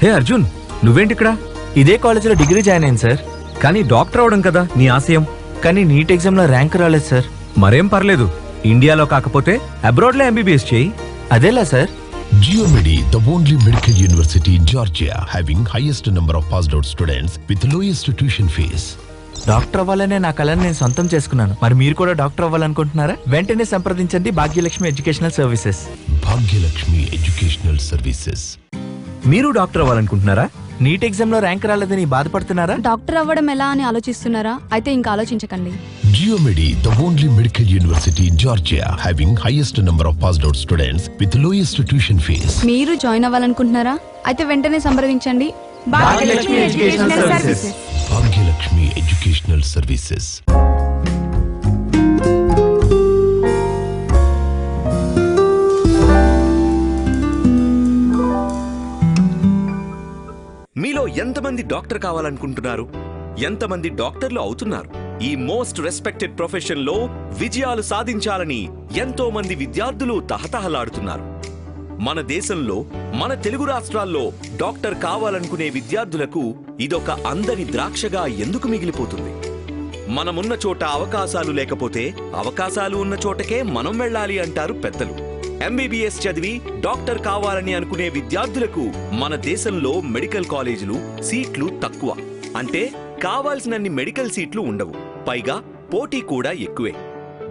హే అర్జున్, నువ్వేంటిక్కడ? ఇదే కాలేజీలో degree join అయింది సార్. కానీ డాక్టర్ అవడం కదా నీ ఆశయం. కానీ నీట్ ఎగ్జామ్లో ర్యాంక్ రాలేదు సార్. మరేం పర్లేదు, ఇండియాలో కాకపోతే అబ్రాడ్లో ఎంబీబీఎస్ చేయి. అదేలా sir? Geomedi, the only medical university in Georgia, having highest number of passed out students with lowest tuition fees. Doctor అవ్వాలనే నా కళని నేను సొంతం చేసుకున్నాను. మరి మీరు కూడా డాక్టర్ అవ్వాలనుకుంటున్నారా? వెంటనే సంప్రదించండి Bhagyalakshmi educational services. Bhagyalakshmi educational services. మీరు డాక్టర్ అవ్వాలనుకుంటున్నారా? నీట్ ఎగ్జామ్ లో ర్యాంక్ రాలేదని బాధపడుతున్నారా? డాక్టర్ అవ్వడం ఎలా అని ఆలోచిస్తున్నారా? అయితే ఇంకా ఆలోచించకండి. Geomedi, the only medical university in Georgia, having highest number of passed out students with lowest tuition fees. మీరు జాయిన్ అవ్వాలనుకుంటున్నారా? అయితే వెంటనే సంప్రదించండి Bhagyalakshmi educational services. Bhagyalakshmi educational services. మీలో ఎంతమంది డాక్టర్ కావాలనుకుంటున్నారు? ఎంతమంది డాక్టర్లు అవుతున్నారు? ఈ మోస్ట్ రెస్పెక్టెడ్ ప్రొఫెషన్ లో విజయాలు సాధించాలని ఎంతో మంది విద్యార్థులు తహతహలాడుతున్నారు. మన దేశంలో, మన తెలుగు రాష్ట్రాల్లో డాక్టర్ కావాలనుకునే విద్యార్థులకు ఇదొక అందని ద్రాక్షగా ఎందుకు మిగిలిపోతుంది? మనమున్న చోట అవకాశాలు లేకపోతే అవకాశాలు ఉన్న చోటకే మనం వెళ్ళాలి అంటారు పెద్దలు. ఎంబీబీఎస్ చదివి డాక్టర్ కావాలని అనుకునే విద్యార్థులకు మన దేశంలో మెడికల్ కాలేజీలు సీట్లు తక్కువ. అంటే కావాల్సినన్ని మెడికల్ సీట్లు ఉండవు. పైగా పోటీ కూడా ఎక్కువే.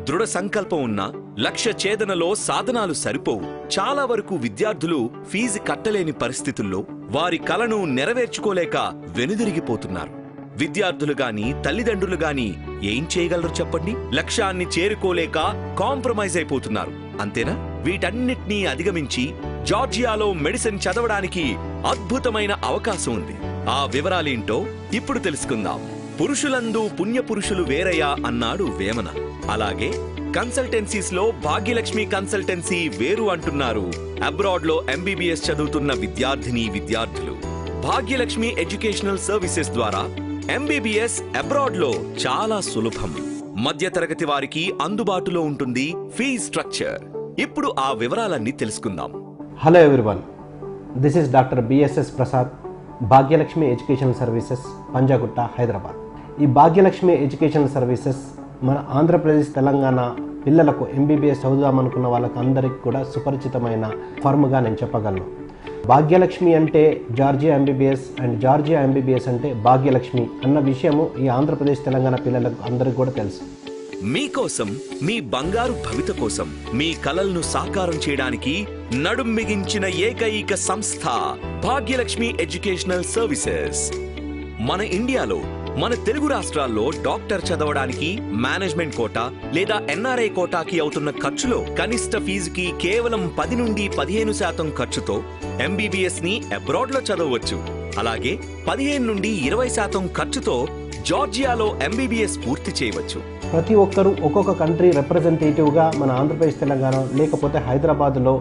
దృఢ సంకల్పం ఉన్న లక్ష్య ఛేదనలో సాధనాలు సరిపోవు. చాలా వరకు విద్యార్థులు ఫీజు కట్టలేని పరిస్థితుల్లో వారి కలను నెరవేర్చుకోలేక వెనుదిరిగిపోతున్నారు. విద్యార్థులు గాని తల్లిదండ్రులు గాని ఏం చేయగలరు చెప్పండి? లక్ష్యాన్ని చేరుకోలేక కాంప్రమైజ్ అయిపోతున్నారు. అంతేనా? వీటన్నిటినీ అధిగమించి జార్జియాలో మెడిసిన్ చదవడానికి అద్భుతమైన అవకాశం ఉంది. ఆ వివరాలేంటో ఇప్పుడు తెలుసుకుందాం. పురుషులందు పుణ్యపురుషులు వేరయ్యా అన్నాడు వేమన. అలాగే కన్సల్టెన్సీస్ లో భాగ్యలక్ష్మి కన్సల్టెన్సీ వేరు అంటున్నారు అబ్రాడ్ లో ఎంబీబీఎస్ చదువుతున్న విద్యార్థులు. భాగ్యలక్ష్మి ఎడ్యుకేషనల్ సర్వీసెస్ ద్వారా ఎంబీబీఎస్ అబ్రాడ్ లో చాలా సులభం. మధ్యతరగతి వారికి అందుబాటులో ఉంటుంది ఫీజ్ స్ట్రక్చర్. ఇప్పుడు ఆ వివరాలన్నీ తెలుసుకుందాం. Hello everyone, this is doctor BSS Prasad, Bhagyalakshmi educational services, Panjagutta, Hyderabad. ఈ భాగ్యలక్ష్మి ఎడ్యుకేషనల్ సర్వీసెస్ మన ఆంధ్రప్రదేశ్, తెలంగాణ పిల్లలకు ఎంబీబీఎస్ చదువుదామనుకున్న వాళ్ళకి అందరికీ కూడా సుపరిచితమైన ఫర్మ్గా నేను చెప్పగలను. భాగ్యలక్ష్మి అంటే Georgia MBBS and Georgia MBBS అంటే భాగ్యలక్ష్మి అన్న విషయము ఈ ఆంధ్రప్రదేశ్, తెలంగాణ పిల్లలకు అందరికీ కూడా తెలుసు. మీకోసం, మీ బంగారు భవిత కోసం, మీ కలలను సాకారం చేయడానికి నడుం బిగించిన ఏకైక సంస్థ భాగ్యలక్ష్మి ఎడ్యుకేషనల్ సర్వీసెస్. మన ఇండియాలో, మన తెలుగు రాష్ట్రాల్లో డాక్టర్ చదవడానికి మేనేజ్మెంట్ కోటా లేదా ఎన్ఆర్ఐ కోటాకి అవుతున్న ఖర్చులో కనిష్ట ఫీజుకి కేవలం 10 నుండి 15% ఖర్చుతో ఎంబీబీఎస్ ని అబ్రాడ్ లో చదవచ్చు. అలాగే 15 నుండి 20% ఖర్చుతో జార్జియాలో ఎంబీబీఎస్ పూర్తి చేయవచ్చు. ప్రతి ఒక్కరూ ఒక్కొక్క కంట్రీ రిప్రజెంటేటివ్గా మన ఆంధ్రప్రదేశ్, తెలంగాణ లేకపోతే హైదరాబాద్లో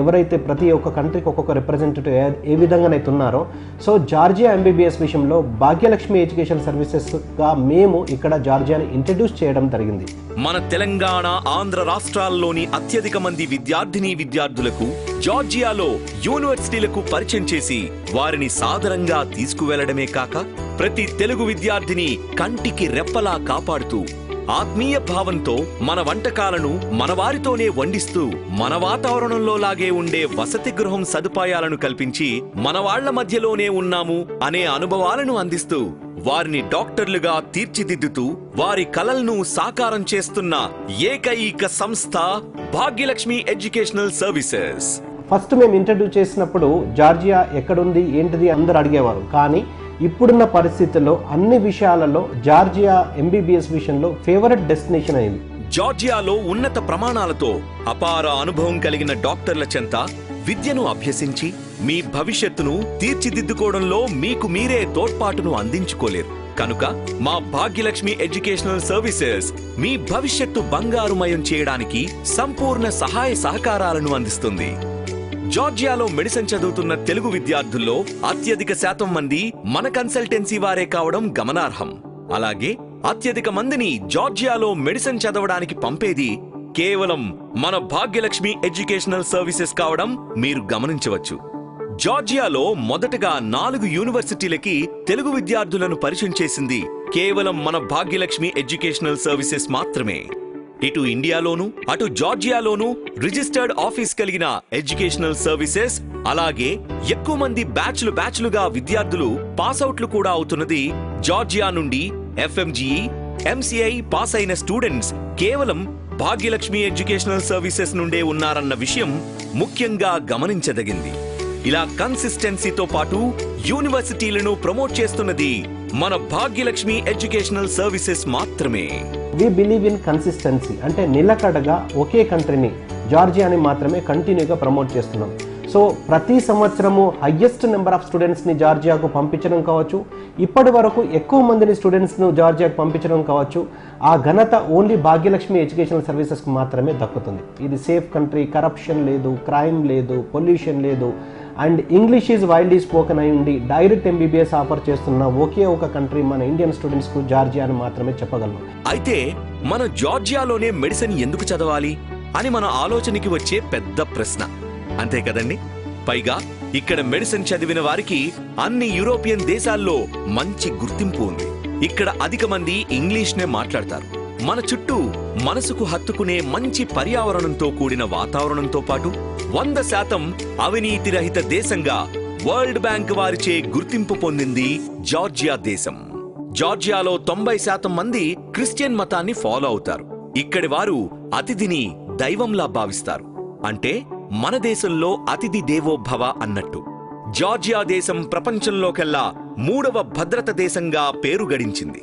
ఎవరైతే ప్రతి ఒక్క కంట్రీకి ఒక్కొక్క రిప్రజెంటేటివ్ ఏ విధంగానైతే ఉన్నారో, సో జార్జియా ఎంబీబీఎస్ విషయంలో భాగ్యలక్ష్మి ఎడ్యుకేషన్ సర్వీసెస్గా మేము ఇక్కడ జార్జియాని ఇంట్రడ్యూస్ చేయడం జరిగింది. మన తెలంగాణ, ఆంధ్ర రాష్ట్రాల్లోని అత్యధిక మంది విద్యార్థులకు జార్జియాలో యూనివర్సిటీలకు పరిచయం చేసి వారిని సాదరంగా తీసుకువెళ్లడమే కాక ప్రతి తెలుగు విద్యార్థిని కంటికి రెప్పలా కాపాడుతూ ఆత్మీయ భావంతో మన వంటకాలను మన వారితోనే వండిస్తూ మన వాతావరణంలో లాగే ఉండే వసతి గృహం సదుపాయాలను కల్పించి మన వాళ్ల మధ్యలోనే ఉన్నాము అనే అనుభవాలను అందిస్తూ వారిని డాక్టర్లుగా తీర్చిదిద్దుతూ వారి కలలను సాకారం చేస్తున్న ఏకైక సంస్థ భాగ్యలక్ష్మి ఎడ్యుకేషనల్ సర్వీసెస్. ఫస్ట్ మేము ఇంట్రడ్యూస్ చేసినప్పుడు జార్జియా ఎక్కడుంది ఏంటిది అందరూ అడిగేవారు. కానీ ఇప్పుడున్న పరిస్థితుల్లో అన్ని విషయాలలో జార్జియా ఎంబీబీఎస్ విషయంలో ఫేవరెట్ డెస్టినేషన్ అయింది. జార్జియాలో ఉన్నత ప్రమాణాలతో అపార అనుభవం కలిగిన డాక్టర్ల చెంత విద్యను అభ్యసించి మీ భవిష్యత్తును తీర్చిదిద్దుకోవడంలో మీకు మీరే తోడ్పాటును అందించుకోలేరు. కనుక మా భాగ్యలక్ష్మి ఎడ్యుకేషనల్ సర్వీసెస్ మీ భవిష్యత్తు బంగారుమయం చేయడానికి సంపూర్ణ సహాయ సహకారాలను అందిస్తుంది. జార్జియాలో మెడిసిన్ చదువుతున్న తెలుగు విద్యార్థుల్లో అత్యధిక శాతం మంది మన కన్సల్టెన్సీ వారే కావడం గమనార్హం. అలాగే అత్యధిక మందిని జార్జియాలో మెడిసిన్ చదవడానికి పంపేది కేవలం మన భాగ్యలక్ష్మి ఎడ్యుకేషనల్ సర్వీసెస్ కావడం మీరు గమనించవచ్చు. జార్జియాలో మొదటగా 4 యూనివర్సిటీలకి తెలుగు విద్యార్థులను పరిచయం చేసింది కేవలం మన భాగ్యలక్ష్మి ఎడ్యుకేషనల్ సర్వీసెస్ మాత్రమే. ఇటు ఇండియాలోను అటు జార్జియాలోను రిజిస్టర్డ్ ఆఫీస్ కలిగిన ఎడ్యుకేషనల్ సర్వీసెస్, అలాగే ఎక్కువ మంది బ్యాచ్లుగా విద్యార్థులు పాస్అవుట్లు కూడా అవుతున్నది జార్జియా నుండి. FMGE, MCI పాస్ అయిన స్టూడెంట్స్ కేవలం భాగ్యలక్ష్మి ఎడ్యుకేషనల్ సర్వీసెస్ నుండే ఉన్నారన్న విషయం ముఖ్యంగా గమనించదగింది. ఇలా కన్సిస్టెన్సీతో పాటు యూనివర్సిటీలను ప్రమోట్ చేస్తున్నది మన భాగ్యలక్ష్మి ఎడ్యుకేషనల్ సర్వీసెస్ మాత్రమే. వి బిలీవ్ ఇన్ కన్సిస్టెన్సీ, అంటే నిలకడగా ఒకే కంట్రీని జార్జియాని మాత్రమే కంటిన్యూగా ప్రమోట్ చేస్తున్నాం. సో ప్రతి సంవత్సరము హయ్యెస్ట్ నెంబర్ ఆఫ్ స్టూడెంట్స్ని జార్జియాకు పంపించడం కావచ్చు, ఇప్పటి వరకు ఎక్కువ మందిని స్టూడెంట్స్ను జార్జియాకు పంపించడం కావచ్చు, ఆ ఘనత ఓన్లీ భాగ్యలక్ష్మి ఎడ్యుకేషనల్ సర్వీసెస్కి మాత్రమే దక్కుతుంది. ఇది సేఫ్ కంట్రీ, కరప్షన్ లేదు, క్రైమ్ లేదు, పొల్యూషన్ లేదు, and English is wildly spoken అయి ఉండి డైరెక్ట్ MBBS ఆఫర్ చేస్తున్న ఒకే ఒక కంట్రీ మన ఇండియన్ స్టూడెంట్స్కు జార్జియా అని మాత్రమే చెప్పగలను. అయితే మన జార్జియాలోనే మెడిసిన్ ఎందుకు చదవాలి అని మన ఆలోచనకి వచ్చే పెద్ద ప్రశ్న, అంతే కదండి? పైగా ఇక్కడ మెడిసిన్ చదివిన వారికి అన్ని యూరోపియన్ దేశాల్లో మంచి గుర్తింపు ఉంది. ఇక్కడ అధిక మంది ఇంగ్లీష్నే మాట్లాడతారు. మన చుట్టూ మనసుకు హత్తుకునే మంచి పర్యావరణంతో కూడిన వాతావరణంతో పాటు 100% అవినీతి రహిత దేశంగా వరల్డ్ బ్యాంక్ వారిచే గుర్తింపు పొందింది జార్జియా దేశం. జార్జియాలో 90% మంది క్రిస్టియన్ మతాన్ని ఫాలో అవుతారు. ఇక్కడి వారు అతిథిని దైవంలా భావిస్తారు. అంటే మన దేశంలో అతిథి దేవోభవ అన్నట్టు. జార్జియా దేశం ప్రపంచంలోకెల్లా 3వ భద్రత దేశంగా పేరు గడించింది.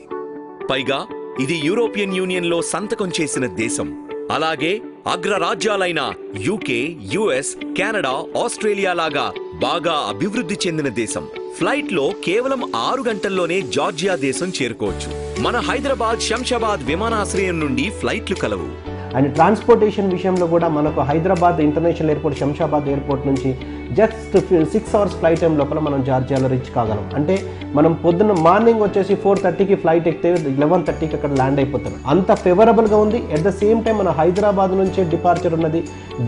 పైగా ఇది యూరోపియన్ యూనియన్లో సంతకం చేసిన దేశం. అలాగే అగ్రరాజ్యాలైన UK, US, కెనడా, ఆస్ట్రేలియా లాగా బాగా అభివృద్ధి చెందిన దేశం. ఫ్లైట్లో కేవలం 6 గంటల్లోనే జార్జియా దేశం చేరుకోవచ్చు. మన హైదరాబాద్ శంషాబాద్ విమానాశ్రయం నుండి ఫ్లైట్లు కలవు. అండ్ ట్రాన్స్పోర్టేషన్ విషయంలో కూడా మనకు Hyderabad international airport, Shamshabad airport నుంచి జస్ట్ 6 అవర్స్ ఫ్లైట్ టైం లోపల మనం జార్జియాలో రీచ్ కాగలం. అంటే మనం పొద్దున్న మార్నింగ్ వచ్చేసి 4:30కి ఫ్లైట్ ఎక్కితే 11:30కి అక్కడ ల్యాండ్ అయిపోతాం. అంత ఫేవరబుల్గా ఉంది. ఎట్ ద సేమ్ టైం మన హైదరాబాద్ నుంచే డిపార్చర్ ఉన్నది.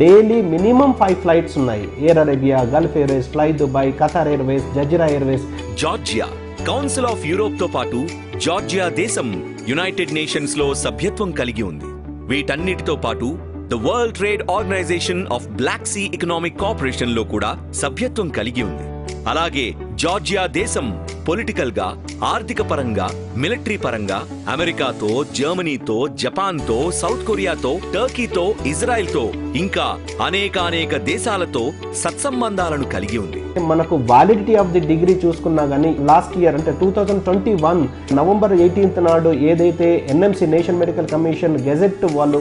డైలీ మినిమం 5 ఫ్లైట్స్ ఉన్నాయి. Air Arabia, Gulf Airways, fly Dubai, Qatar Airways, Jazeera Airways. Georgia council of Europe తో పాటు జార్జియా దేశం యునైటెడ్ నేషన్స్ లో సభ్యత్వం కలిగి ఉంది. వీటన్నిటితో పాటు the World Trade Organization of Black Sea Economic Corporation లో కూడా సభ్యత్వం కలిగి ఉంది. అలాగే జార్జియా దేశం పొలిటికల్ గా, ఆర్థిక పరంగా, మిలిటరీ పరంగా అమెరికాతో, జర్మనీతో, జపాన్తో, సౌత్ కొరియాతో, టర్కీతో, ఇజ్రాయెల్తో ఇంకా అనేక దేశాలతో సత్సంబంధాలను కలిగి ఉంది. మనకు వాలిడిటీ ఆఫ్ ది డిగ్రీ చూసుకున్నా కానీ లాస్ట్ ఇయర్ అంటే 2021 నవంబర్ 18th నాడు ఏదైతే NMC national medical commission gazette వాళ్ళు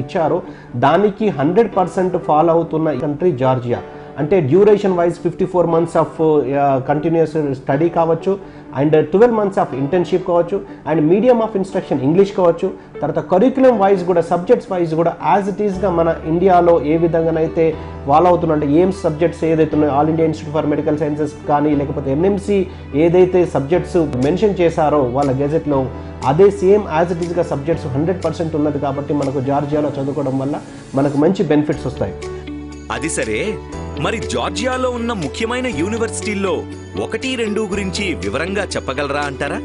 ఇచ్చారో దానికి 100% ఫాలో అవుతున్న కంట్రీ జార్జియా. అంటే duration wise 54 months of continuous study కావచ్చు, అండ్ 12 months ఆఫ్ ఇంటర్న్షిప్ కావచ్చు, and medium of instruction English కావచ్చు. తర్వాత కరిక్యులం వైజ్ కూడా, సబ్జెక్ట్స్ వైజ్ కూడా యాజ్ ఇట్ ఈస్గా మన ఇండియాలో ఏ విధంగానైతే ఫాలో అవుతున్నా, అంటే ఏం సబ్జెక్ట్స్ ఏదైతే ఉన్నాయో all India institute for medical sciences కానీ లేకపోతే NMC ఏదైతే సబ్జెక్ట్స్ మెన్షన్ చేశారో వాళ్ళ గెజెట్లో, అదే సేమ్ యాజ్ ఇట్ ఈస్గా సబ్జెక్ట్స్ 100% ఉన్నది. కాబట్టి మనకు జార్జియాలో చదువుకోవడం వల్ల మనకు మంచి బెనిఫిట్స్ వస్తాయి. అది సరే, మరి జార్జియాలో ఉన్న ముఖ్యమైన యూనివర్సిటీల్లో 1-2 గురించి వివరంగా చెప్పగలరా అంటారా?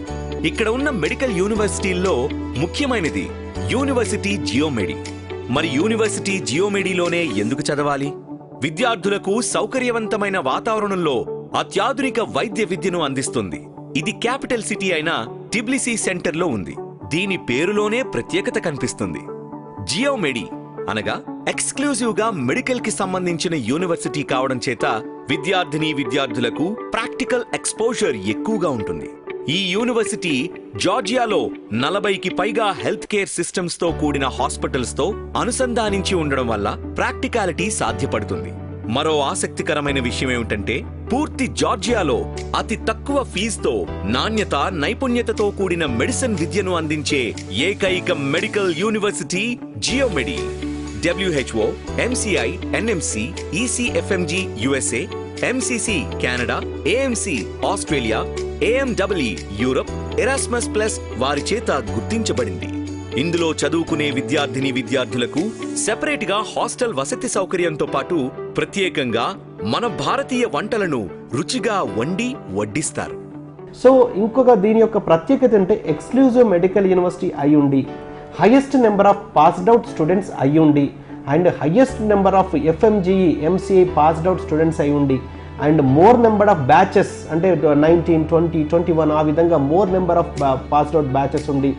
ఇక్కడ ఉన్న మెడికల్ యూనివర్సిటీల్లో ముఖ్యమైనది యూనివర్సిటీ జియోమెడి. మరి యూనివర్సిటీ జియోమెడిలోనే ఎందుకు చదవాలి? విద్యార్థులకు సౌకర్యవంతమైన వాతావరణంలో అత్యాధునిక వైద్య విద్యను అందిస్తుంది. ఇది క్యాపిటల్ సిటీ అయిన టిబ్లిసీ సెంటర్లో ఉంది. దీని పేరులోనే ప్రత్యేకత కనిపిస్తుంది. జియోమెడి అనగా ఎక్స్క్లూజివ్ గా మెడికల్ కి సంబంధించిన యూనివర్సిటీ కావడం చేత విద్యార్థులకు ప్రాక్టికల్ ఎక్స్పోజర్ ఎక్కువగా ఉంటుంది. ఈ యూనివర్సిటీ జార్జియాలో 40కి పైగా హెల్త్ కేర్ సిస్టమ్స్ తో కూడిన హాస్పిటల్స్ తో అనుసంధానించి ఉండడం వల్ల ప్రాక్టికాలిటీ సాధ్యపడుతుంది. మరో ఆసక్తికరమైన విషయం ఏమిటంటే, పూర్తి జార్జియాలో అతి తక్కువ ఫీజుతో నాణ్యత, నైపుణ్యతతో కూడిన మెడిసిన్ విద్యను అందించే ఏకైక medical university GeoMedi. WHO, MCI, NMC, ECFMG USA, MCC Canada, AMC Australia, AMWE Europe, Erasmus plus వారి చేత గుర్తించబడింది. ఇందులో చదువుకునే విద్యార్థులకు సెపరేట్ గా హాస్టల్ వసతి సౌకర్యంతో పాటు ప్రత్యేకంగా మన భారతీయ వంటలను రుచిగా వండి వడ్డిస్తారు. సో ఇంకొక దీని యొక్క ప్రత్యేకత అంటే ఎక్స్క్లూజివ్ మెడికల్ యూనివర్సిటీ అయి ఉండి, highest number of passed out students అయి ఉండి, and highest number of FMGE MCA passed out students అయి ఉండి, and more number of batches అంటే 19, 20, 21 ఆ విధంగా more number of passed out batches ఉండి,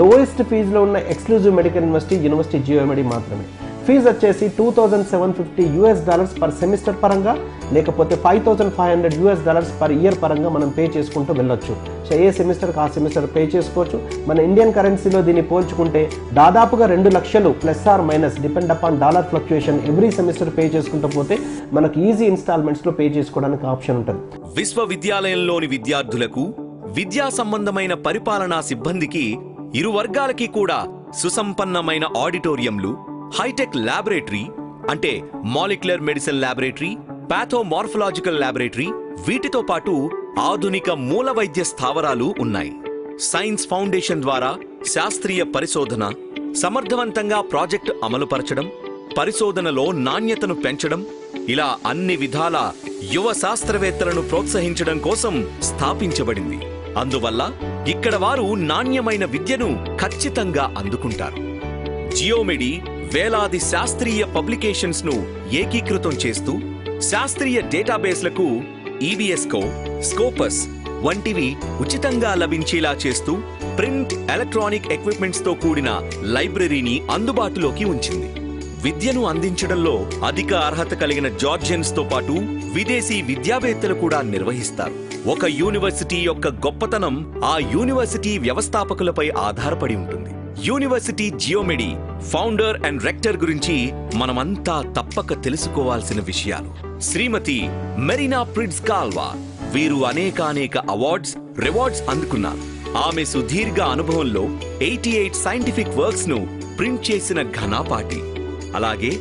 లోయెస్ట్ ఫీజులో ఉన్న ఎక్స్క్లూజివ్ మెడికల్ యూనివర్సిటీ GeoMD మాత్రమే. ఫీజు వచ్చేసి $2,750 పర్ సెమిస్టర్ పరంగా, లేకపోతే $5,500 పర్ ఇయర్ పరంగా మనం పే చేసుకుంటూ వెళ్ళొచ్చు. సో ఏ సెమిస్టర్కి ఆ సెమిస్టర్ పే చేసుకోవచ్చు. మన ఇండియన్ కరెన్సీలో దీన్ని పోల్చుకుంటే దాదాపుగా 2 లక్షలు ± depend upon dollar fluctuation every semester pay చేసుకుంటూ పోతే మనకు ఈజీ ఇన్స్టాల్మెంట్స్లో పే చేసుకోవడానికి ఆప్షన్ ఉంటుంది. విశ్వవిద్యాలయంలోని విద్యార్థులకు, విద్యా సంబంధమైన పరిపాలనా సిబ్బందికి ఇరు వర్గాలకి కూడా సుసంపన్నమైన ఆడిటోరియంలు, హైటెక్ ల్యాబొరేటరీ అంటే మాలిక్యులర్ మెడిసిన్ ల్యాబొరేటరీ, పాథోమార్ఫలాజికల్ ల్యాబొరేటరీ, వీటితో పాటు ఆధునిక మూల వైద్య స్థావరాలు ఉన్నాయి. సైన్స్ ఫౌండేషన్ ద్వారా శాస్త్రీయ పరిశోధన, సమర్థవంతంగా ప్రాజెక్టు అమలుపరచడం, పరిశోధనలో నాణ్యతను పెంచడం, ఇలా అన్ని విధాల యువ శాస్త్రవేత్తలను ప్రోత్సహించడం కోసం స్థాపించబడింది. అందువల్ల ఇక్కడ వారు నాణ్యమైన విద్యను ఖచ్చితంగా అందుకుంటారు. జియోమెడి వేలాది శాస్త్రీయ పబ్లికేషన్స్ ను ఏకీకృతం చేస్తూ శాస్త్రీయ డేటాబేస్లకు EBSCO, స్కోపస్ వంటివి ఉచితంగా లభించేలా చేస్తూ ప్రింట్, ఎలక్ట్రానిక్ ఎక్విప్మెంట్స్ తో కూడిన లైబ్రరీని అందుబాటులోకి ఉంచింది. విద్యను అందించడంలో అధిక అర్హత కలిగిన జార్జియన్స్ తో పాటు విదేశీ విద్యావేత్తలు కూడా నిర్వహిస్తారు. ఒక యూనివర్సిటీ యొక్క గొప్పతనం ఆ యూనివర్సిటీ వ్యవస్థాపకులపై ఆధారపడి ఉంటుంది. యూనివర్సిటీ జియోమెడి ఫౌండర్ అండ్ రెక్టర్ గురించి మనమంతా తప్పక తెలుసుకోవాల్సిన విషయాలు. శ్రీమతి మెరీనా ప్రిడ్జ్ కాల్వా, వీరు అనేక అవార్డ్స్, రివార్డ్స్ అందుకున్నారు. ఆమె సుదీర్ఘ అనుభవంలో 88 సైంటిఫిక్ వర్క్స్ ను ప్రింట్ చేసిన ఘనాపాటి. అలాగే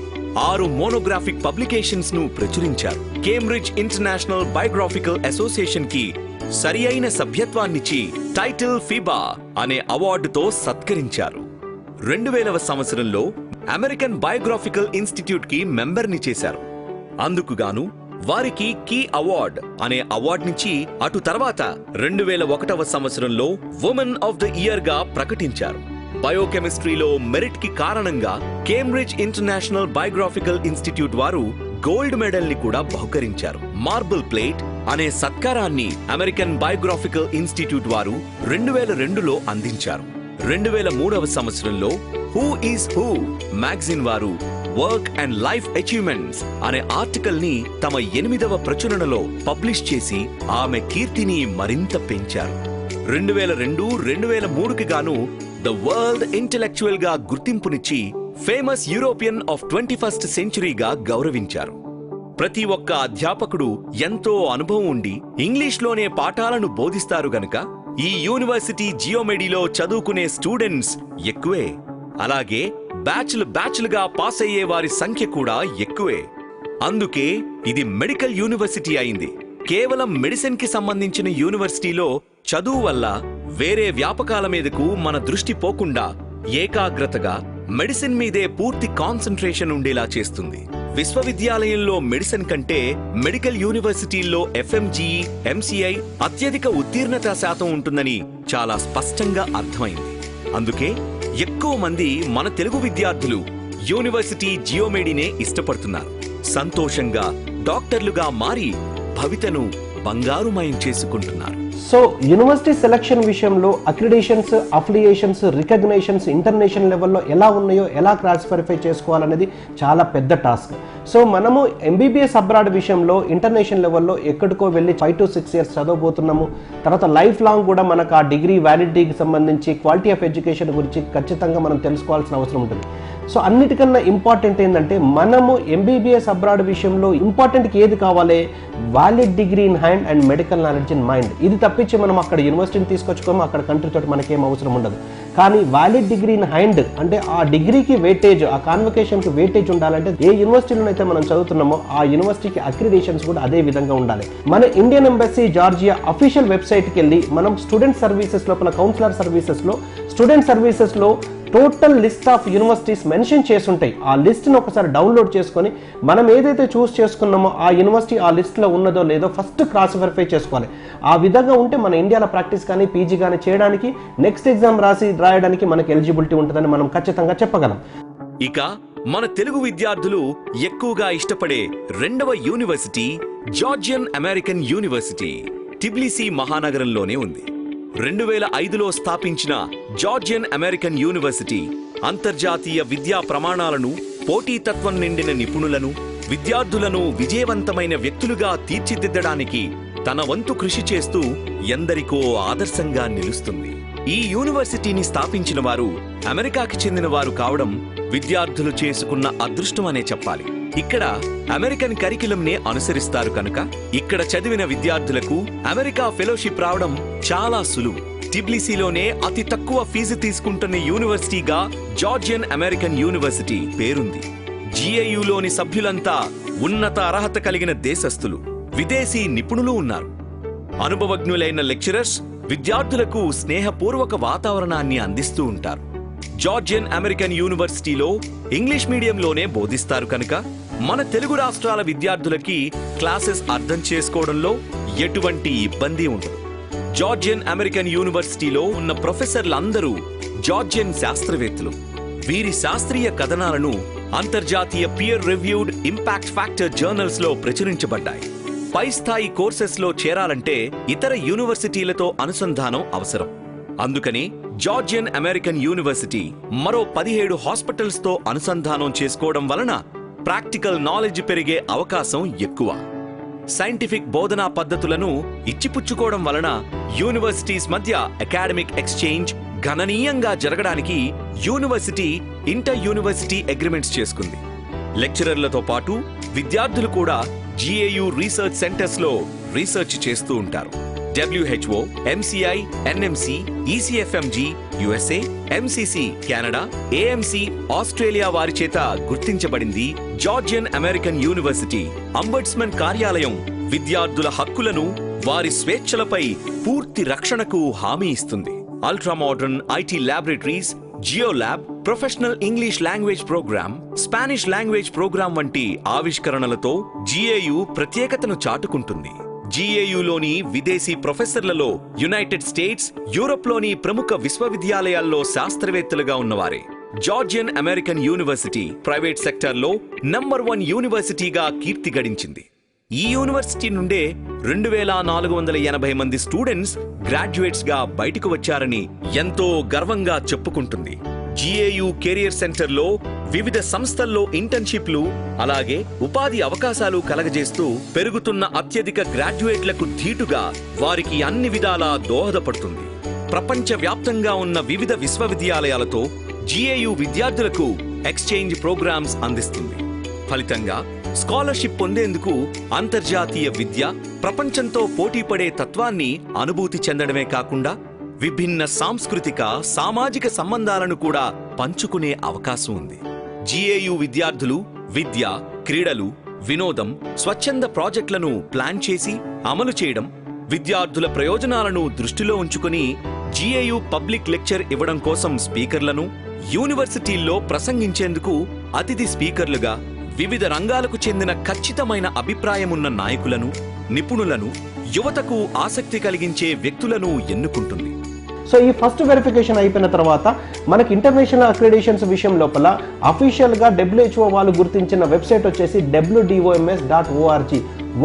6 మోనోగ్రాఫిక్ పబ్లికేషన్స్ ను ప్రచురించారు. కేంబ్రిడ్జ్ ఇంటర్నేషనల్ బయోగ్రాఫికల్ అసోసియేషన్ కి సరి అయిన సభ్యత్వాన్నిచ్చి టైటిల్ ఫిబా అనే అవార్డుతో సత్కరించారు. 2000వ సంవత్సరంలో అమెరికన్ బయోగ్రాఫికల్ ఇన్స్టిట్యూట్ కి మెంబర్ని చేశారు. అందుకుగాను వారికి కీ అవార్డ్ అనే అవార్డునిచ్చి అటు తర్వాత 2001వ సంవత్సరంలో వుమెన్ ఆఫ్ ద ఇయర్ గా ప్రకటించారు. బయోకెమిస్ట్రీలో మెరిట్ కి కారణంగా కేంబ్రిడ్జ్ ఇంటర్నేషనల్ బయోగ్రాఫికల్ ఇన్స్టిట్యూట్ వారు గోల్డ్ మెడల్ ని కూడా బహుకరించారు. మార్బుల్ ప్లేట్ అనే సత్కారాన్ని అమెరికన్ బయోగ్రాఫికల్ ఇన్స్టిట్యూట్ వారు 2002లో అందించారు. 2003వ సంవత్సరంలో హూ ఈస్ హూ మ్యాగజైన్ వారు వర్క్ అండ్ లైఫ్ అచీవ్మెంట్స్ అనే ఆర్టికల్ ని తమ 8వ ప్రచురణలో పబ్లిష్ చేసి ఆమె కీర్తిని మరింత పెంచారు. 2002, 2003కి గాను ద వరల్డ్ ఇంటెలెక్చువల్ గా గుర్తింపునిచ్చి ఫేమస్ యూరోపియన్ ఆఫ్ 21st సెంచురీగా గౌరవించారు. ప్రతి ఒక్క అధ్యాపకుడు ఎంతో అనుభవం ఉండి ఇంగ్లీష్లోనే పాఠాలను బోధిస్తారు గనుక ఈ యూనివర్సిటీ జియోమెడిలో చదువుకునే స్టూడెంట్స్ ఎక్కువే. అలాగే బ్యాచ్లుగా పాస్ అయ్యే వారి సంఖ్య కూడా ఎక్కువే. అందుకే ఇది మెడికల్ యూనివర్సిటీ అయింది. కేవలం మెడిసిన్ కి సంబంధించిన యూనివర్సిటీలో చదువు వల్ల వేరే వ్యాపకాల మీదకు మన దృష్టి పోకుండా ఏకాగ్రతగా మెడిసిన్ మీదే పూర్తి కాన్సంట్రేషన్ ఉండేలా చేస్తుంది. విశ్వవిద్యాలయంలో మెడిసిన్ కంటే మెడికల్ యూనివర్సిటీల్లో FMGE, MCI అత్యధిక ఉత్తీర్ణత శాతం ఉంటుందని చాలా స్పష్టంగా అర్థమైంది. అందుకే ఎక్కువ మంది మన తెలుగు విద్యార్థులు యూనివర్సిటీ జియోమెడినే ఇష్టపడుతున్నారు. సంతోషంగా డాక్టర్లుగా మారి భవితను బంగారుమయం చేసుకుంటున్నారు. సో యూనివర్సిటీ సెలక్షన్ విషయంలో అక్రిడేషన్స్, అఫిలియేషన్స్, రికగ్నేషన్స్ ఇంటర్నేషనల్ లెవెల్లో ఎలా ఉన్నాయో ఎలా క్రాస్ వెరిఫై చేసుకోవాలనేది చాలా పెద్ద టాస్క్. సో మనము MBBS అబ్రాడ్ విషయంలో ఇంటర్నేషనల్ లెవెల్లో ఎక్కడికో వెళ్ళి 5 to 6 years చదవబోతున్నాము. తర్వాత లైఫ్ లాంగ్ కూడా మనకు ఆ డిగ్రీ వ్యాలిడిటీకి సంబంధించి క్వాలిటీ ఆఫ్ ఎడ్యుకేషన్ గురించి ఖచ్చితంగా మనం తెలుసుకోవాల్సిన అవసరం ఉంటుంది. సో అన్నిటికన్నా ఇంపార్టెంట్ ఏంటంటే మనము MBBS అబ్రాడ్ విషయంలో ఇంపార్టెంట్కి ఏది కావాలి? Valid degree in hand and medical knowledge in mind. ఇది తప్పించి మనం అక్కడ యూనివర్సిటీని తీసుకొచ్చుకోము, అక్కడ కంట్రీ తోటి మనకేం అవసరం ఉండదు. కానీ వ్యాలిడ్ డిగ్రీ ఇన్ హ్యాండ్ అంటే ఆ డిగ్రీకి వెయిటేజ్, ఆ కాన్వకేషన్కి వెయిటేజ్ ఉండాలంటే ఏ యూనివర్సిటీలో అయితే మనం చదువుతున్నామో ఆ యూనివర్సిటీకి అక్రిడేషన్స్ కూడా అదే విధంగా ఉండాలి. మన ఇండియన్ ఎంబసీ జార్జియా అఫీషియల్ వెబ్సైట్కి వెళ్ళి మనం స్టూడెంట్ సర్వీసెస్ లోపల కౌన్సిలర్ సర్వీసెస్లో స్టూడెంట్ సర్వీసెస్లో total list of universities mention చేసి ఉంటాయి. ఆ లిస్ట్ని ఒకసారి డౌన్లోడ్ చేసుకొని మనం ఏదైతే చూస్ చేసుకున్నామో ఆ యూనివర్సిటీ ఆ లిస్ట్లో ఉన్నదో లేదో ఫస్ట్ క్రాస్ వెరిఫై చేసుకోవాలి. ఆ విధంగా ఉంటే మన ఇండియాలో ప్రాక్టీస్ కానీ పీజీ కానీ చేయడానికి నెక్స్ట్ ఎగ్జామ్ రాయడానికి మనకి ఎలిజిబిలిటీ ఉంటుందని మనం ఖచ్చితంగా చెప్పగలం. ఇక మన తెలుగు విద్యార్థులు ఎక్కువగా ఇష్టపడే రెండవ university Georgian American university Tbilisi మహానగరంలోనే ఉంది. 2005లో స్థాపించిన జార్జియన్ అమెరికన్ యూనివర్సిటీ అంతర్జాతీయ విద్యా ప్రమాణాలను, పోటీతత్వం నిండిన నిపుణులను, విద్యార్థులను విజయవంతమైన వ్యక్తులుగా తీర్చిదిద్దడానికి తన వంతు కృషి చేస్తూ ఎందరికో ఆదర్శంగా నిలుస్తుంది. ఈ యూనివర్సిటీని స్థాపించిన వారు అమెరికాకి చెందిన వారు కావడం విద్యార్థులు చేసుకున్న అదృష్టం అనే చెప్పాలి. ఇక్కడ అమెరికన్ కరిక్యులంనే అనుసరిస్తారు కనుక ఇక్కడ చదివిన విద్యార్థులకు అమెరికా ఫెలోషిప్ రావడం చాలా సులువు. టిబ్లిసీలోనే అతి తక్కువ ఫీజు తీసుకుంటున్న యూనివర్సిటీగా జార్జియన్ అమెరికన్ యూనివర్సిటీ పేరుంది. జిఏయులోని సభ్యులంతా ఉన్నత అర్హత కలిగిన దేశస్థులు, విదేశీ నిపుణులు ఉన్నారు. అనుభవజ్ఞులైన లెక్చరర్స్ విద్యార్థులకు స్నేహపూర్వక వాతావరణాన్ని అందిస్తూ ఉంటారు. జార్జియన్ అమెరికన్ యూనివర్సిటీలో ఇంగ్లీష్ మీడియంలోనే బోధిస్తారు కనుక మన తెలుగు రాష్ట్రాల విద్యార్థులకి క్లాసెస్ అర్థం చేసుకోవడంలో ఎటువంటి ఇబ్బంది ఉండదు. జార్జియన్ అమెరికన్ యూనివర్సిటీలో ఉన్న ప్రొఫెసర్లందరూ జార్జియన్ శాస్త్రవేత్తలు. వీరి శాస్త్రీయ కథనాలను అంతర్జాతీయ peer reviewed impact factor journals లో ప్రచురించబడ్డాయి. పై స్థాయి కోర్సెస్ లో చేరాలంటే ఇతర యూనివర్సిటీలతో అనుసంధానం అవసరం. అందుకని జార్జియన్ అమెరికన్ యూనివర్సిటీ మరో 17 హాస్పిటల్స్ తో అనుసంధానం చేసుకోవడం వలన ప్రాక్టికల్ నాలెడ్జ్ పెరిగే అవకాశం ఎక్కువ. సైంటిఫిక్ బోధనా పద్ధతులను ఇచ్చిపుచ్చుకోవడం వలన యూనివర్సిటీస్ మధ్య అకాడమిక్ ఎక్స్చేంజ్ గణనీయంగా జరగడానికి యూనివర్సిటీ ఇంటర్ యూనివర్సిటీ అగ్రిమెంట్స్ చేసుకుంది. లెక్చరర్లతో పాటు విద్యార్థులు కూడా జిఏయు రీసెర్చ్ సెంటర్స్ లో రీసెర్చ్ చేస్తూ ఉంటారు. WHO, MCI, NMC, ECFMG, USA, MCC, Canada, AMC, Australia వారి చేత గుర్తించబడింది జార్జియన్ అమెరికన్ యూనివర్సిటీ. అంబడ్స్మన్ కార్యాలయం విద్యార్థుల హక్కులను, వారి స్వేచ్ఛలపై పూర్తి రక్షణకు హామీ ఇస్తుంది. Ultra modern IT laboratories, geo lab, professional English language programme, Spanish language programme వంటి ఆవిష్కరణలతో జిఏయు ప్రత్యేకతను చాటుకుంటుంది. జిఏయులోని విదేశీ ప్రొఫెసర్లలో యునైటెడ్ స్టేట్స్, యూరోప్లోని ప్రముఖ విశ్వవిద్యాలయాల్లో శాస్త్రవేత్తలుగా ఉన్నవారే. జార్జియన్ అమెరికన్ యూనివర్సిటీ ప్రైవేట్ సెక్టార్లో నంబర్ 1 యూనివర్సిటీగా కీర్తి గడించింది. ఈ యూనివర్సిటీ నుండే 2480 మంది స్టూడెంట్స్ గ్రాడ్యుయేట్స్ గా బయటకు వచ్చారని ఎంతో గర్వంగా చెప్పుకుంటుంది. జిఏయు కెరియర్ సెంటర్లో వివిధ సంస్థల్లో ఇంటర్న్షిప్లు, అలాగే ఉపాధి అవకాశాలు కలగజేస్తూ పెరుగుతున్న అత్యధిక గ్రాడ్యుయేట్లకు ధీటుగా వారికి అన్ని విధాలా దోహదపడుతుంది. ప్రపంచ వ్యాప్తంగా ఉన్న వివిధ విశ్వవిద్యాలయాలతో జిఏయు విద్యార్థులకు ఎక్స్చేంజ్ ప్రోగ్రామ్స్ అందిస్తుంది. ఫలితంగా స్కాలర్షిప్ పొందేందుకు అంతర్జాతీయ విద్య, ప్రపంచంతో పోటీపడే తత్వాన్ని అనుభూతి చెందడమే కాకుండా విభిన్న సాంస్కృతిక, సామాజిక సంబంధాలను కూడా పంచుకునే అవకాశం ఉంది. జిఏయు విద్యార్థులు విద్య, క్రీడలు, వినోదం, స్వచ్ఛంద ప్రాజెక్టులను ప్లాన్ చేసి అమలు చేయడం, విద్యార్థుల ప్రయోజనాలను దృష్టిలో ఉంచుకుని జిఏయు పబ్లిక్ లెక్చర్ ఇవ్వడం కోసం స్పీకర్లను, యూనివర్సిటీల్లో ప్రసంగించేందుకు అతిథి స్పీకర్లుగా వివిధ రంగాలకు చెందిన ఖచ్చితమైన అభిప్రాయమున్న నాయకులను, నిపుణులను, యువతకు ఆసక్తి కలిగించే వ్యక్తులను ఎన్నుకుంటుంది. సో ఈ ఫస్ట్ వెరిఫికేషన్ అయిపోయిన తర్వాత మనకి ఇంటర్నేషనల్ అక్రిడేషన్స్ విషయం లోపల అఫీషియల్గా WHO వాళ్ళు గుర్తించిన వెబ్సైట్ వచ్చేసి WDOMS.org,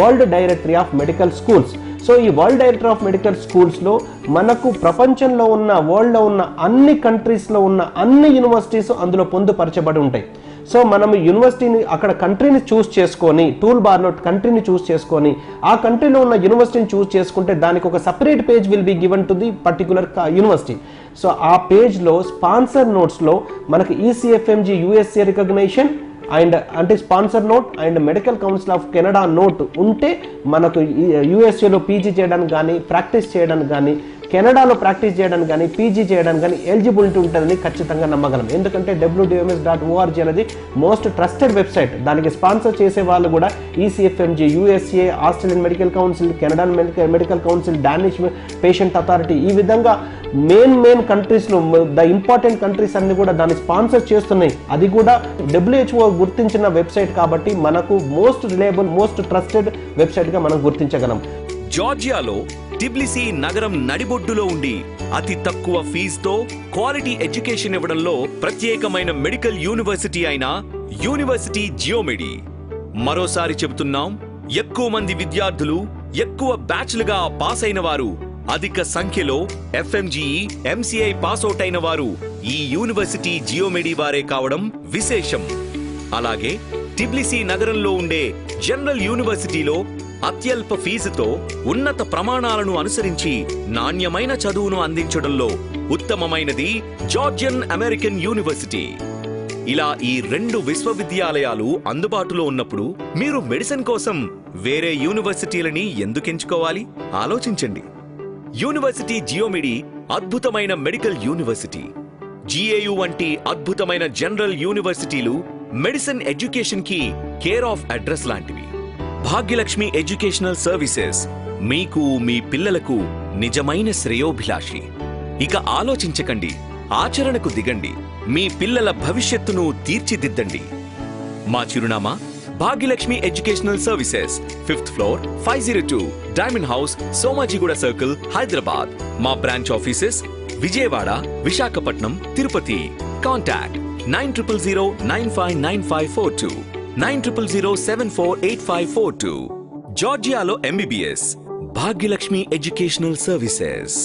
world directory of medical schools. So ఈ వరల్డ్ డైరెక్టరీ ఆఫ్ మెడికల్ స్కూల్స్లో మనకు ప్రపంచంలో ఉన్న, వరల్డ్లో ఉన్న అన్ని కంట్రీస్లో ఉన్న అన్ని యూనివర్సిటీస్ అందులో పొందుపరచబడి ఉంటాయి. సో మనం యూనివర్సిటీని, అక్కడ కంట్రీని చూస్ చేసుకొని, టూల్ బార్లో కంట్రీని చూస్ చేసుకొని ఆ కంట్రీలో ఉన్న యూనివర్సిటీని చూస్ చేసుకుంటే దానికి ఒక separate page will be given to the particular university. So ఆ పేజ్లో స్పాన్సర్ నోట్స్లో మనకు ECFMG USA రికగ్నేషన్ అండ్ అంటే sponsor note and medical council of Canada note ఉంటే మనకు USAలో పీజీ చేయడానికి కానీ, ప్రాక్టీస్ చేయడానికి కానీ, కెనడాలో ప్రాక్టీస్ చేయడానికి కానీ పీజీ చేయడానికి కానీ ఎలిజిబిలిటీ ఉంటుందని ఖచ్చితంగా నమ్మగలం. ఎందుకంటే WDMS.org అనేది మోస్ట్ ట్రస్టెడ్ వెబ్సైట్. దానికి స్పాన్సర్ చేసే వాళ్ళు కూడా ECFMG, USA, Australian medical council, Canadian medical council, Danish patient authority, ఈ విధంగా మెయిన్ కంట్రీస్లో ద ఇంపార్టెంట్ కంట్రీస్ అన్ని కూడా దాన్ని స్పాన్సర్ చేస్తున్నాయి. అది కూడా WHO గుర్తించిన వెబ్సైట్ కాబట్టి మనకు మోస్ట్ రిలయబుల్, మోస్ట్ ట్రస్టెడ్ వెబ్సైట్గా మనం గుర్తించగలం. జార్జియాలో టిబ్లిసీ నగరం నడిబొడ్డులో ఉండి అతి తక్కువ ఫీజుతో క్వాలిటీ ఎడ్యుకేషన్ ఇవ్వడంలో ప్రత్యేకమైన మెడికల్ యూనివర్సిటీ అయిన యూనివర్సిటీ జియోమెడి. మరోసారి చెబుతున్నాం, ఎక్కువ మంది విద్యార్థులు, ఎక్కువ బ్యాచ్లుగా పాస్ అయిన వారు, అధిక సంఖ్యలో FMGE, MCI పాస్అవుట్ అయిన వారు ఈ యూనివర్సిటీ జియోమెడి వారే కావడం విశేషం. అలాగే టిబ్లిసీ నగరంలో ఉండే జనరల్ యూనివర్సిటీలో అత్యల్ప ఫీజుతో ఉన్నత ప్రమాణాలను అనుసరించి నాణ్యమైన చదువును అందించడంలో ఉత్తమమైనది జార్జియన్ అమెరికన్ యూనివర్సిటీ. ఇలా ఈ 2 విశ్వవిద్యాలయాలు అందుబాటులో ఉన్నప్పుడు మీరు మెడిసిన్ కోసం వేరే యూనివర్సిటీలని ఎందుకు ఎంచుకోవాలి? ఆలోచించండి. యూనివర్సిటీ జియోమెడి అద్భుతమైన మెడికల్ యూనివర్సిటీ. GAU వంటి అద్భుతమైన జనరల్ యూనివర్సిటీలు మెడిసిన్ ఎడ్యుకేషన్ కి కేర్ ఆఫ్ అడ్రస్ లాంటివి. భాగ్యలక్ష్మి ఎడ్యుకేషనల్ సర్వీసెస్ మీకు, మీ పిల్లలకు నిజమైన శ్రేయోభిలాషి. ఇక ఆలోచించకండి, ఆచరణకు దిగండి. మీ పిల్లల భవిష్యత్తును తీర్చిదిద్దండి. మా చిరునామా Bhagyalakshmi educational services, 5th floor, 502 diamond house, Somajiguda circle, Hyderabad. మా branch offices Vijayawada, Visakhapatnam, Tirupati. Contact 9009599542, 9007484542. జార్జియాలో MBBS భాగ్యలక్ష్మి ఎడ్యుకేషనల్ సర్వీసెస్.